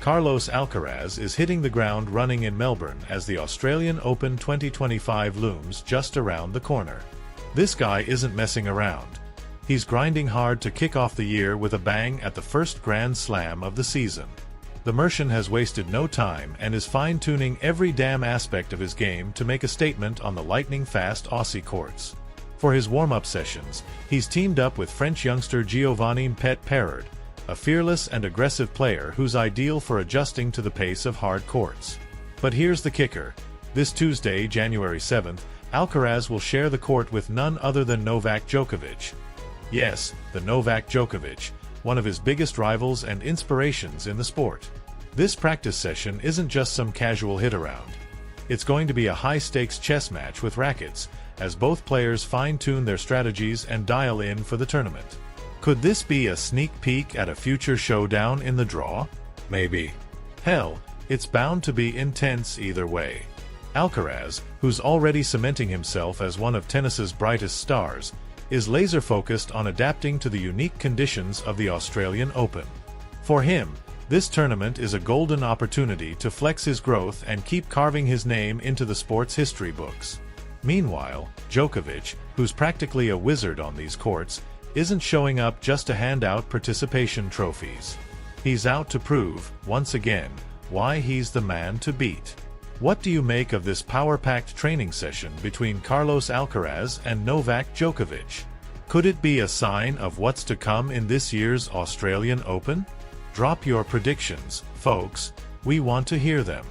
Carlos Alcaraz is hitting the ground running in Melbourne as the Australian Open 2025 looms just around the corner. This guy isn't messing around. He's grinding hard to kick off the year with a bang at the first Grand Slam of the season. The Mercian has wasted no time and is fine-tuning every damn aspect of his game to make a statement on the lightning-fast Aussie courts. For his warm-up sessions, he's teamed up with French youngster Giovanni Mpet Perricard, a fearless and aggressive player who's ideal for adjusting to the pace of hard courts. But here's the kicker. This Tuesday, January 7th, Alcaraz will share the court with none other than Novak Djokovic. Yes, the Novak Djokovic, one of his biggest rivals and inspirations in the sport. This practice session isn't just some casual hit-around. It's going to be a high-stakes chess match with rackets, as both players fine-tune their strategies and dial in for the tournament. Could this be a sneak peek at a future showdown in the draw? Maybe. Hell, it's bound to be intense either way. Alcaraz, who's already cementing himself as one of tennis's brightest stars, is laser-focused on adapting to the unique conditions of the Australian Open. For him, this tournament is a golden opportunity to flex his growth and keep carving his name into the sport's history books. Meanwhile, Djokovic, who's practically a wizard on these courts, isn't showing up just to hand out participation trophies. He's out to prove, once again, why he's the man to beat. What do you make of this power-packed training session between Carlos Alcaraz and Novak Djokovic? Could it be a sign of what's to come in this year's Australian Open? Drop your predictions, folks. We want to hear them.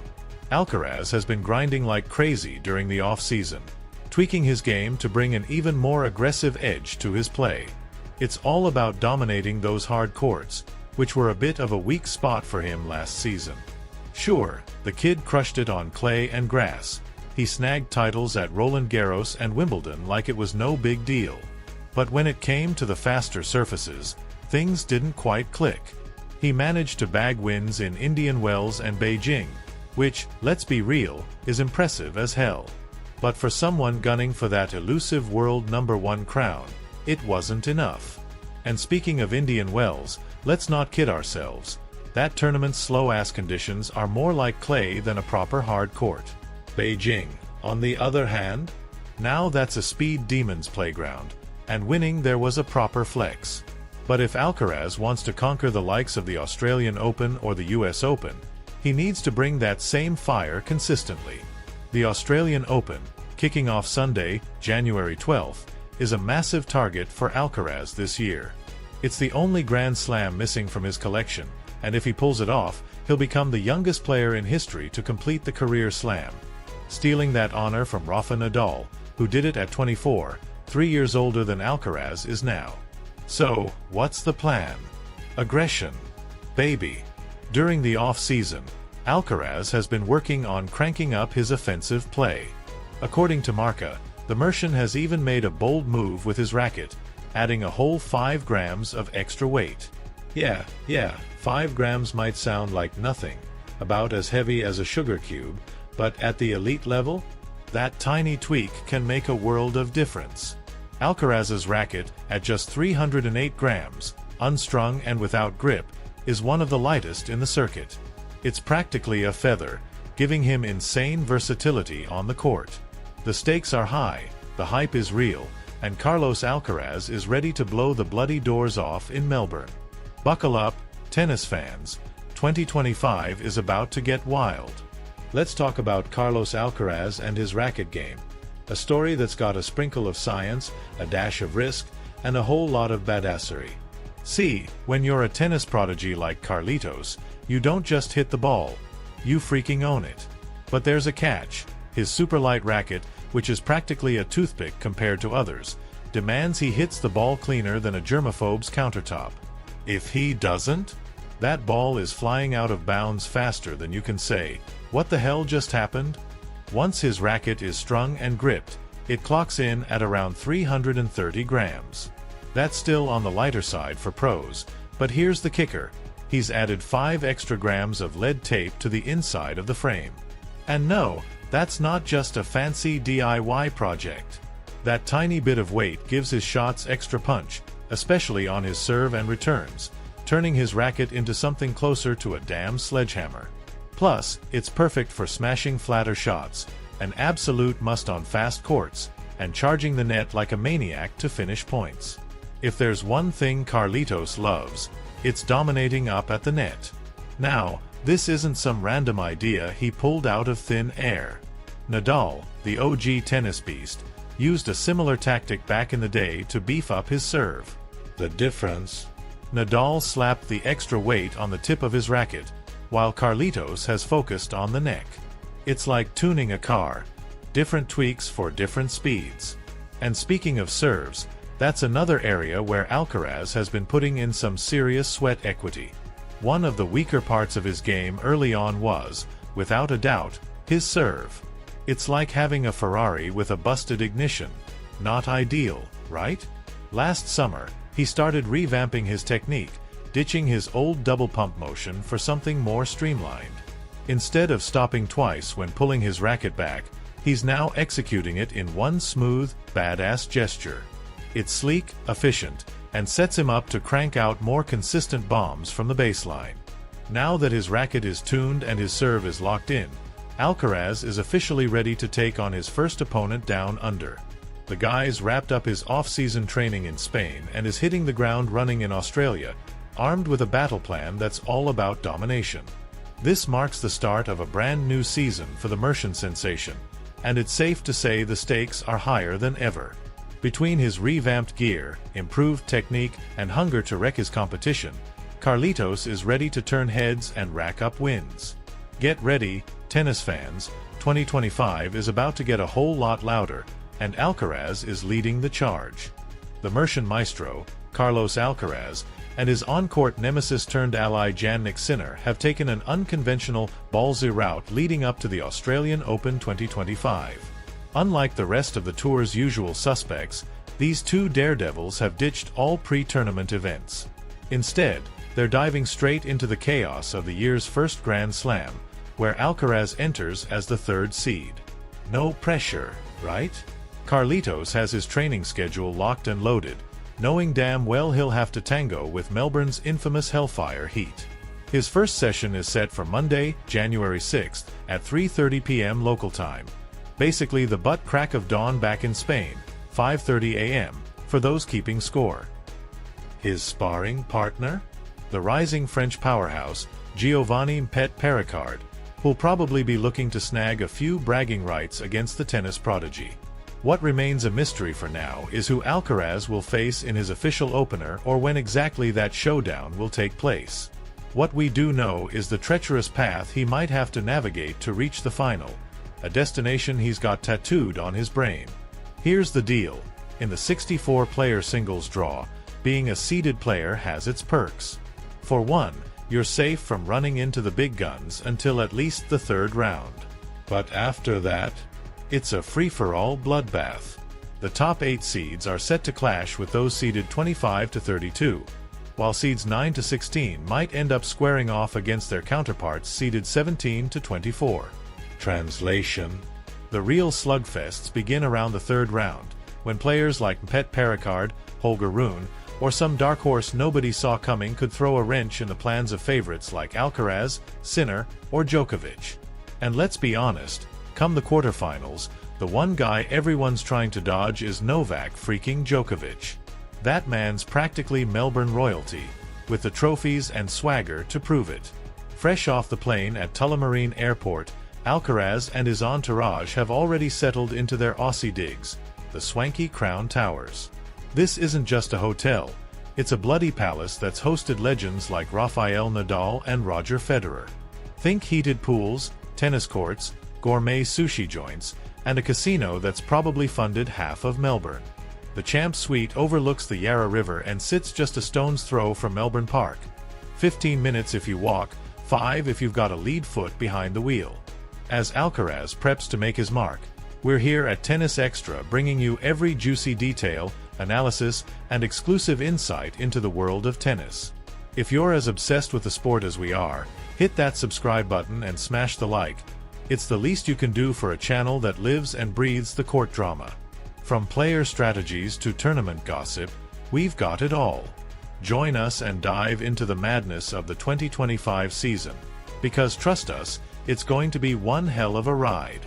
Alcaraz has been grinding like crazy during the off-season, tweaking his game to bring an even more aggressive edge to his play. It's all about dominating those hard courts, which were a bit of a weak spot for him last season. Sure, the kid crushed it on clay and grass. He snagged titles at Roland Garros and Wimbledon like it was no big deal. But when it came to the faster surfaces, things didn't quite click. He managed to bag wins in Indian Wells and Beijing, which, let's be real, is impressive as hell. But for someone gunning for that elusive world #1 crown, it wasn't enough. And speaking of Indian Wells, let's not kid ourselves. That tournament's slow-ass conditions are more like clay than a proper hard court. Beijing, on the other hand, now that's a speed demon's playground, and winning there was a proper flex. But if Alcaraz wants to conquer the likes of the Australian Open or the US Open, he needs to bring that same fire consistently. The Australian Open, kicking off Sunday, January 12th, is a massive target for Alcaraz this year. It's the only Grand Slam missing from his collection, and if he pulls it off, he'll become the youngest player in history to complete the career slam, stealing that honor from Rafa Nadal, who did it at 24, 3 years older than Alcaraz is now. So, what's the plan? Aggression. Baby. During the off-season, Alcaraz has been working on cranking up his offensive play. According to Marca, the Mercian has even made a bold move with his racket, adding a whole 5 grams of extra weight. Yeah, 5 grams might sound like nothing, about as heavy as a sugar cube, but at the elite level, that tiny tweak can make a world of difference. Alcaraz's racket, at just 308 grams, unstrung and without grip, is one of the lightest in the circuit. It's practically a feather, giving him insane versatility on the court. The stakes are high, the hype is real, and Carlos Alcaraz is ready to blow the bloody doors off in Melbourne. Buckle up, tennis fans. 2025 is about to get wild. Let's talk about Carlos Alcaraz and his racket game. A story that's got a sprinkle of science, a dash of risk, and a whole lot of badassery. See, when you're a tennis prodigy like Carlitos, you don't just hit the ball, you freaking own it. But there's a catch. His superlight racket, which is practically a toothpick compared to others, demands he hits the ball cleaner than a germaphobe's countertop. If he doesn't, that ball is flying out of bounds faster than you can say, "What the hell just happened?" Once his racket is strung and gripped, it clocks in at around 330 grams. That's still on the lighter side for pros, but here's the kicker. He's added 5 extra grams of lead tape to the inside of the frame. And no, that's not just a fancy DIY project. That tiny bit of weight gives his shots extra punch, especially on his serve and returns, turning his racket into something closer to a damn sledgehammer. Plus, it's perfect for smashing flatter shots, an absolute must on fast courts, and charging the net like a maniac to finish points. If there's one thing Carlitos loves, it's dominating up at the net. Now, this isn't some random idea he pulled out of thin air. Nadal, the OG tennis beast, used a similar tactic back in the day to beef up his serve. The difference? Nadal slapped the extra weight on the tip of his racket, while Carlitos has focused on the neck. It's like tuning a car, different tweaks for different speeds. And speaking of serves, that's another area where Alcaraz has been putting in some serious sweat equity. One of the weaker parts of his game early on was, without a doubt, his serve. It's like having a Ferrari with a busted ignition. Not ideal, right? Last summer, he started revamping his technique, ditching his old double pump motion for something more streamlined. Instead of stopping twice when pulling his racket back, he's now executing it in one smooth, badass gesture. It's sleek, efficient, and sets him up to crank out more consistent bombs from the baseline. Now that his racket is tuned and his serve is locked in, Alcaraz is officially ready to take on his first opponent down under. The guy's wrapped up his off-season training in Spain and is hitting the ground running in Australia, armed with a battle plan that's all about domination. This marks the start of a brand new season for the Merchant sensation, and it's safe to say the stakes are higher than ever. Between his revamped gear, improved technique, and hunger to wreck his competition, Carlitos is ready to turn heads and rack up wins. Get ready, tennis fans, 2025 is about to get a whole lot louder, and Alcaraz is leading the charge. The Merchant maestro, Carlos Alcaraz, and his on-court nemesis-turned-ally Jannik Sinner have taken an unconventional, ballsy route leading up to the Australian Open 2025. Unlike the rest of the tour's usual suspects, these two daredevils have ditched all pre-tournament events. Instead, they're diving straight into the chaos of the year's first Grand Slam, where Alcaraz enters as the third seed. No pressure, right? Carlitos has his training schedule locked and loaded, knowing damn well he'll have to tango with Melbourne's infamous Hellfire Heat. His first session is set for Monday, January 6th, at 3:30 p.m. local time. Basically the butt crack of dawn back in Spain, 5:30 a.m., for those keeping score. His sparring partner? The rising French powerhouse, Giovanni Mpet Perricard, who'll probably be looking to snag a few bragging rights against the tennis prodigy. What remains a mystery for now is who Alcaraz will face in his official opener or when exactly that showdown will take place. What we do know is the treacherous path he might have to navigate to reach the final, a destination he's got tattooed on his brain. Here's the deal. In the 64-player singles draw, being a seeded player has its perks. For one, you're safe from running into the big guns until at least the third round. But after that, it's a free-for-all bloodbath. The top 8 seeds are set to clash with those seeded 25 to 32, while seeds 9 to 16 might end up squaring off against their counterparts seeded 17 to 24. Translation: the real slugfests begin around the third round, when players like Mpet Perricard, Holger Rune, or some dark horse nobody saw coming could throw a wrench in the plans of favorites like Alcaraz, Sinner, or Djokovic. And let's be honest, come the quarterfinals, the one guy everyone's trying to dodge is Novak freaking Djokovic. That man's practically Melbourne royalty, with the trophies and swagger to prove it. Fresh off the plane at Tullamarine Airport, Alcaraz and his entourage have already settled into their Aussie digs, the swanky Crown Towers. This isn't just a hotel, it's a bloody palace that's hosted legends like Rafael Nadal and Roger Federer. Think heated pools, tennis courts, gourmet sushi joints, and a casino that's probably funded half of Melbourne. The Champs Suite overlooks the Yarra River and sits just a stone's throw from Melbourne Park. 15 minutes if you walk, 5 if you've got a lead foot behind the wheel. As Alcaraz preps to make his mark, we're here at Tennis Extra bringing you every juicy detail, analysis, and exclusive insight into the world of tennis. If you're as obsessed with the sport as we are, hit that subscribe button and smash the like. It's the least you can do for a channel that lives and breathes the court drama. From player strategies to tournament gossip, we've got it all. Join us and dive into the madness of the 2025 season. Because trust us, it's going to be one hell of a ride.